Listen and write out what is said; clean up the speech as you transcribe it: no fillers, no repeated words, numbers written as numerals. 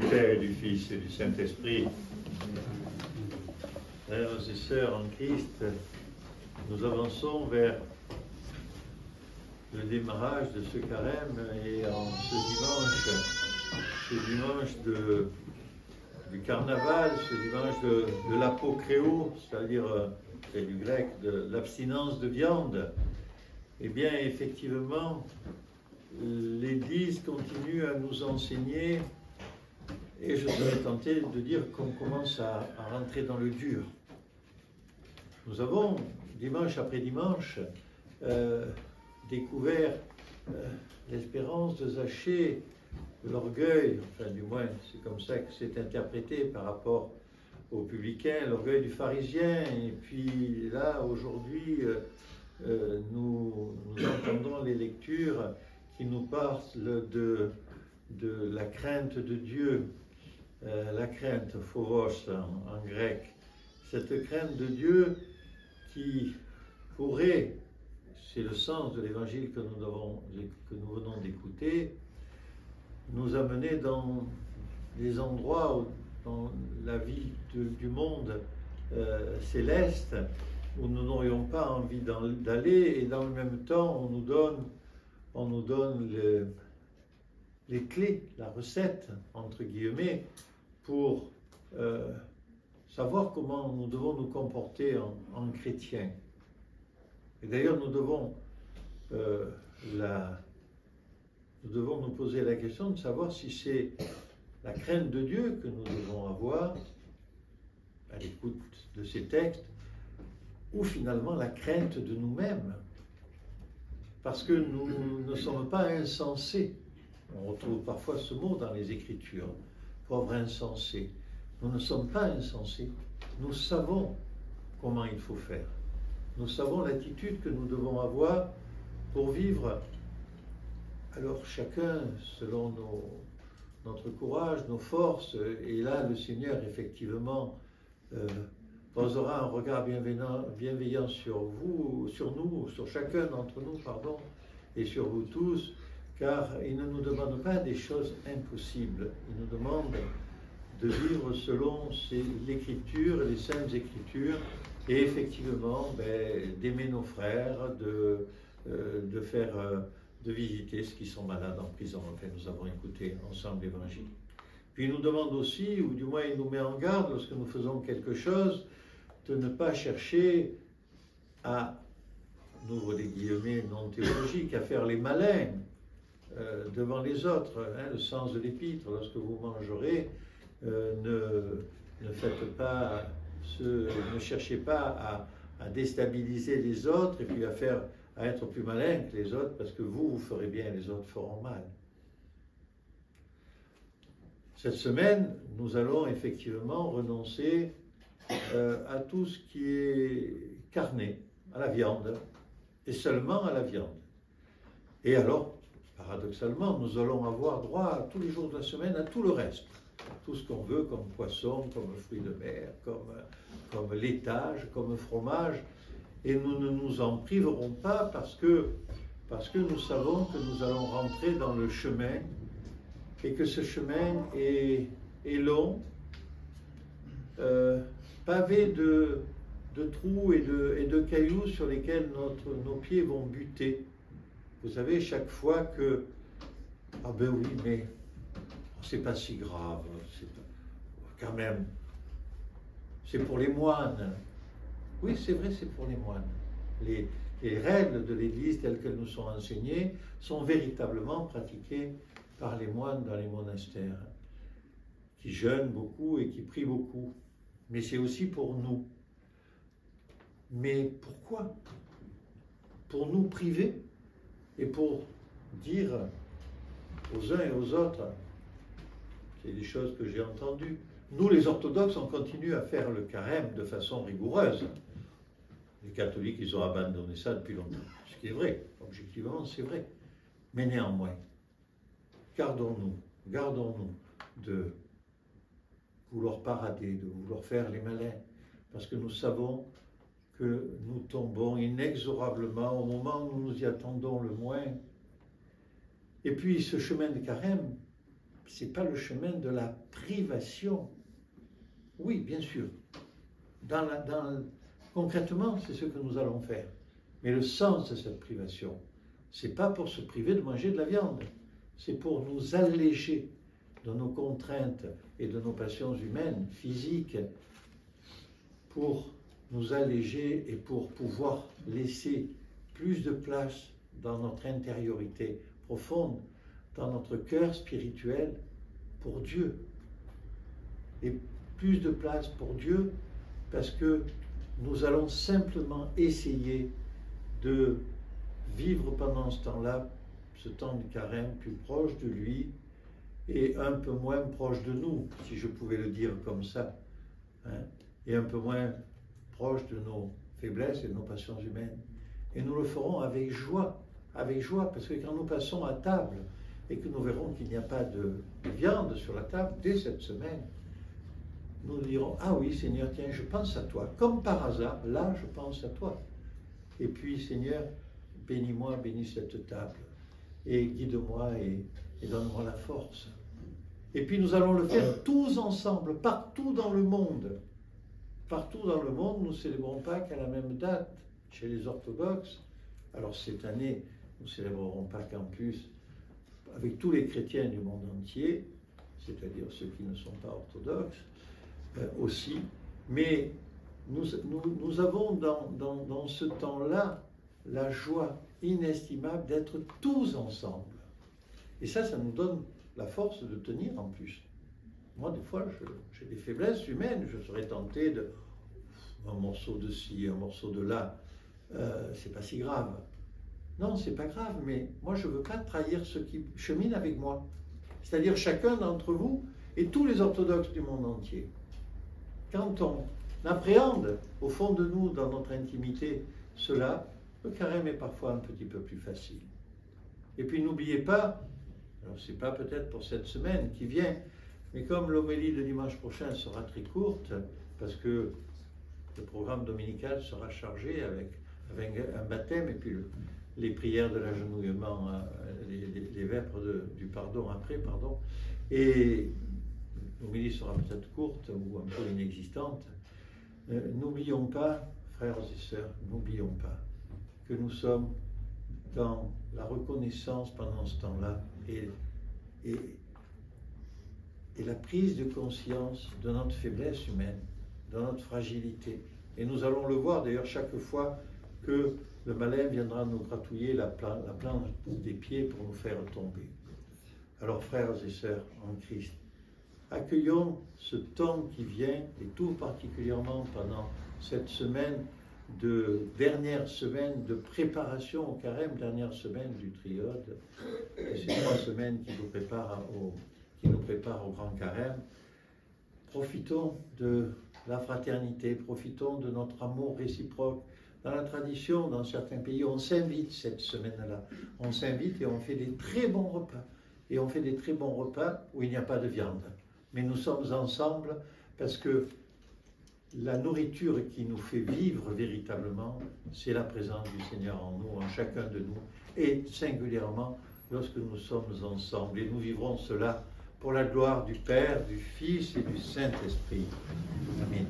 Père et du Fils et du Saint-Esprit. Frères et sœurs en Christ, nous avançons vers le démarrage de ce carême et en ce dimanche du carnaval, ce dimanche de l'apokréo, c'est-à-dire, c'est du grec, de l'abstinence de viande, eh bien effectivement, l'Église continue à nous enseigner, et je serais tenté de dire qu'on commence à rentrer dans le dur. Nous avons, dimanche après dimanche, découvert l'espérance de Zachée, l'orgueil, enfin du moins c'est comme ça que c'est interprété par rapport aux publicains, l'orgueil du pharisien, et puis là aujourd'hui nous entendons les lectures qui nous parlent de la crainte de Dieu, la crainte, phobos en grec, cette crainte de Dieu qui pourrait, c'est le sens de l'évangile que nous venons d'écouter, nous amener dans des endroits dans la vie du monde céleste où nous n'aurions pas envie d'aller, et dans le même temps on nous donne les clés, la recette entre guillemets, pour savoir comment nous devons nous comporter en chrétiens. Et d'ailleurs nous devons nous poser la question de savoir si c'est la crainte de Dieu que nous devons avoir à l'écoute de ces textes, ou finalement la crainte de nous-mêmes, parce que nous ne sommes pas insensés. On retrouve parfois ce mot dans les Écritures, pauvre insensé. Nous ne sommes pas insensés, nous savons comment il faut faire. Nous savons l'attitude que nous devons avoir pour vivre. Alors chacun, selon notre courage, nos forces, et là le Seigneur effectivement posera un regard bienveillant sur vous, sur nous, sur chacun d'entre nous, pardon, et sur vous tous, car il ne nous demande pas des choses impossibles, il nous demande de vivre selon l'Écriture, les Saintes Écritures, et effectivement d'aimer nos frères, de visiter ceux qui sont malades en prison. Enfin, nous avons écouté ensemble l'Évangile. Puis il nous demande aussi, ou du moins il nous met en garde lorsque nous faisons quelque chose, de ne pas chercher à, on ouvre des guillemets non théologiques, à faire les malins devant les autres. Hein, le sens de l'épître, lorsque vous mangerez, ne cherchez pas à déstabiliser les autres et puis à être plus malin que les autres, parce que vous ferez bien et les autres feront mal. Cette semaine, nous allons effectivement renoncer à tout ce qui est carné, à la viande, et seulement à la viande. Et alors, paradoxalement, nous allons avoir droit tous les jours de la semaine à tout le reste. Tout ce qu'on veut comme poisson, comme fruits de mer, comme laitage, comme fromage. Et nous ne nous en priverons pas parce que nous savons que nous allons rentrer dans le chemin et que ce chemin est long, pavé de trous et de cailloux sur lesquels nos pieds vont buter. Vous savez, chaque fois que, ah ben oui, mais c'est pas si grave, quand même, c'est pour les moines. Oui, c'est vrai, c'est pour les moines. Les règles de l'Église telles qu'elles nous sont enseignées sont véritablement pratiquées par les moines dans les monastères, qui jeûnent beaucoup et qui prient beaucoup. Mais c'est aussi pour nous. Mais pourquoi? Pour nous priver et pour dire aux uns et aux autres, c'est des choses que j'ai entendues. Nous, les orthodoxes, on continue à faire le carême de façon rigoureuse. Les catholiques, ils ont abandonné ça depuis longtemps. Ce qui est vrai, objectivement, c'est vrai. Mais néanmoins, gardons-nous de vouloir parader, de vouloir faire les malins, parce que nous savons que nous tombons inexorablement au moment où nous y attendons le moins. Et puis, ce chemin de carême, c'est pas le chemin de la privation. Oui, bien sûr. Concrètement, c'est ce que nous allons faire. Mais le sens de cette privation, c'est pas pour se priver de manger de la viande. C'est pour nous alléger de nos contraintes et de nos passions humaines, physiques, pour nous alléger et pour pouvoir laisser plus de place dans notre intériorité profonde, dans notre cœur spirituel pour Dieu. Et plus de place pour Dieu parce que nous allons simplement essayer de vivre pendant ce temps-là, ce temps du carême, plus proche de lui et un peu moins proche de nous, si je pouvais le dire comme ça, hein, et un peu moins proche de nos faiblesses et de nos passions humaines. Et nous le ferons avec joie, parce que quand nous passons à table et que nous verrons qu'il n'y a pas de viande sur la table dès cette semaine, nous dirons, ah oui Seigneur, tiens, je pense à toi, comme par hasard, là je pense à toi. Et puis Seigneur, bénis-moi, bénis cette table, et guide-moi et donne-moi la force. Et puis nous allons le faire tous ensemble, partout dans le monde. Partout dans le monde, nous célébrons Pâques à la même date chez les orthodoxes. Alors cette année, nous célébrerons Pâques en plus avec tous les chrétiens du monde entier, c'est-à-dire ceux qui ne sont pas orthodoxes aussi. Mais nous avons dans ce temps-là la joie inestimable d'être tous ensemble. Et ça nous donne la force de tenir en plus. Moi, des fois, j'ai des faiblesses humaines. Je serais tenté de un morceau de ci, un morceau de là. C'est pas si grave. Non, c'est pas grave, mais moi, je veux pas trahir ceux qui cheminent avec moi. C'est-à-dire chacun d'entre vous et tous les orthodoxes du monde entier. Quand on appréhende au fond de nous, dans notre intimité, cela, le carême est parfois un petit peu plus facile. Et puis n'oubliez pas, alors c'est pas peut-être pour cette semaine qui vient, mais comme l'homélie de dimanche prochain sera très courte, parce que le programme dominical sera chargé avec un baptême et puis les prières de l'agenouillement, les vêpres du pardon après, pardon, et l'homélie sera peut-être courte ou un peu inexistante. N'oublions pas, frères et sœurs, n'oublions pas que nous sommes dans la reconnaissance pendant ce temps-là et la prise de conscience de notre faiblesse humaine, de notre fragilité. Et nous allons le voir d'ailleurs chaque fois que le malin viendra nous gratouiller la plante des pieds pour nous faire tomber. Alors frères et sœurs en Christ, accueillons ce temps qui vient, et tout particulièrement pendant cette dernière semaine de préparation au carême, dernière semaine du triode, et ces 3 semaines qui nous préparent au grand carême. Profitons de la fraternité, profitons de notre amour réciproque. Dans la tradition, dans certains pays, on s'invite cette semaine-là. On s'invite et on fait des très bons repas. Et on fait des très bons repas où il n'y a pas de viande. Mais nous sommes ensemble parce que la nourriture qui nous fait vivre véritablement, c'est la présence du Seigneur en nous, en chacun de nous, et singulièrement lorsque nous sommes ensemble. Et nous vivrons cela pour la gloire du Père, du Fils et du Saint-Esprit. Amen.